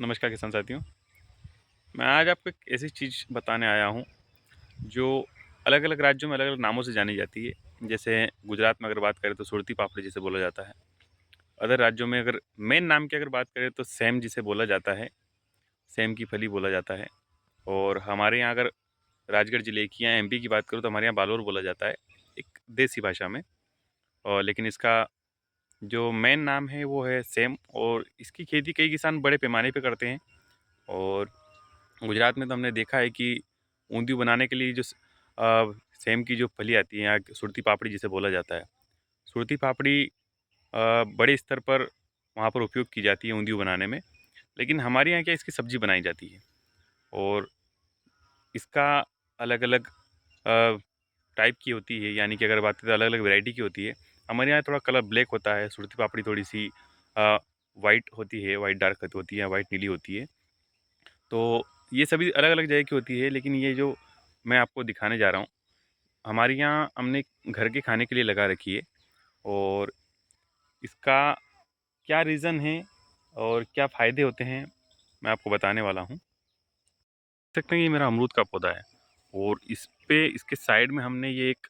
नमस्कार किसान साथियों। मैं आज आपको एक ऐसी चीज़ बताने आया हूँ जो अलग अलग राज्यों में अलग अलग नामों से जानी जाती है। जैसे गुजरात में अगर बात करें तो सुरती पापड़ी जिसे बोला जाता है। अदर राज्यों में अगर मेन नाम की अगर बात करें तो सेम जिसे बोला जाता है, सेम की फली बोला जाता है। और हमारे यहाँ अगर राजगढ़ ज़िले की या एमपी की बात करूँ तो हमारे यहाँ बालोर बोला जाता है, एक देसी भाषा में। और लेकिन इसका जो मेन नाम है वो है सेम, और इसकी खेती कई किसान बड़े पैमाने पे करते हैं। और गुजरात में तो हमने देखा है कि ऊंधियू बनाने के लिए जो सेम की जो फली आती है, या सुरती पापड़ी जिसे बोला जाता है, सुरती पापड़ी बड़े स्तर पर वहाँ पर उपयोग की जाती है ऊंधियू बनाने में। लेकिन हमारे यहाँ क्या इसकी सब्ज़ी बनाई जाती है, और इसका अलग अलग टाइप की होती है, यानी कि अगर बात करें तो अलग अलग वैरायटी की होती है। हमारे यहाँ थोड़ा कलर ब्लैक होता है, सुरती पापड़ी थोड़ी सी वाइट होती है, वाइट डार्क होती है, वाइट नीली होती है। तो ये सभी अलग अलग जगह की होती है, लेकिन ये जो मैं आपको दिखाने जा रहा हूँ, हमारे यहाँ हमने घर के खाने के लिए लगा रखी है। और इसका क्या रीज़न है और क्या फ़ायदे होते हैं, मैं आपको बताने वाला हूँ। देख सकते हैं ये मेरा अमरूद का पौधा है, और इस पे इसके साइड में हमने ये एक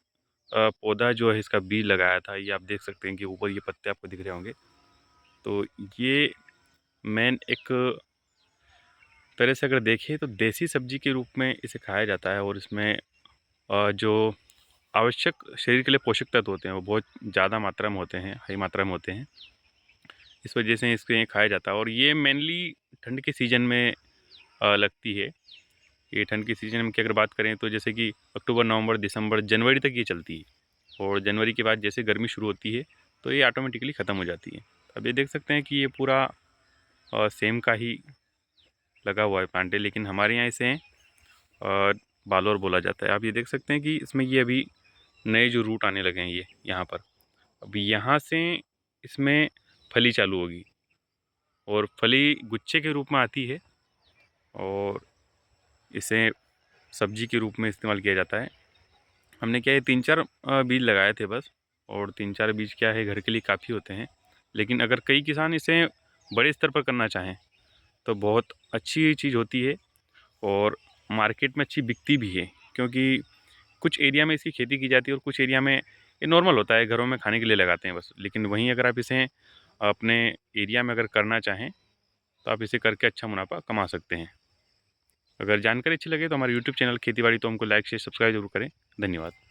पौधा जो है इसका बीज लगाया था। ये आप देख सकते हैं कि ऊपर ये पत्ते आपको दिख रहे होंगे। तो ये मेन एक तरह से अगर देखें तो देसी सब्जी के रूप में इसे खाया जाता है। और इसमें जो आवश्यक शरीर के लिए पोषक तत्व होते हैं वो बहुत ज़्यादा मात्रा में होते हैं, हाई मात्रा में होते हैं। इस वजह से इसको ये खाया जाता है, और ये मेनली ठंड के सीज़न में लगती है। ये ठंड के सीज़न में की अगर बात करें तो जैसे कि अक्टूबर, नवंबर, दिसंबर, जनवरी तक ये चलती है। और जनवरी के बाद जैसे गर्मी शुरू होती है तो ये ऑटोमेटिकली ख़त्म हो जाती है। अब ये देख सकते हैं कि ये पूरा सेम का ही लगा हुआ है प्लांट है, लेकिन हमारे यहाँ इसे बालोर बोला जाता है। आप ये देख सकते हैं कि इसमें ये अभी नए जो रूट आने लगे हैं ये यहाँ पर, अब यहाँ से इसमें फली चालू होगी, और फली गुच्छे के रूप में आती है, और इसे सब्जी के रूप में इस्तेमाल किया जाता है। हमने क्या है 3-4 बीज लगाए थे बस, और 3-4 बीज क्या है घर के लिए काफ़ी होते हैं। लेकिन अगर कई किसान इसे बड़े स्तर पर करना चाहें तो बहुत अच्छी चीज़ होती है, और मार्केट में अच्छी बिकती भी है। क्योंकि कुछ एरिया में इसकी खेती की जाती है, और कुछ एरिया में ये नॉर्मल होता है, घरों में खाने के लिए लगाते हैं बस। लेकिन वहीं अगर आप इसे अपने एरिया में अगर करना चाहें तो आप इसे करके अच्छा मुनाफा कमा सकते हैं। अगर जानकारी अच्छी लगे तो हमारे यूट्यूब चैनल खेती बाड़ी तो हमको लाइक शेयर सब्सक्राइब जरूर करें। धन्यवाद।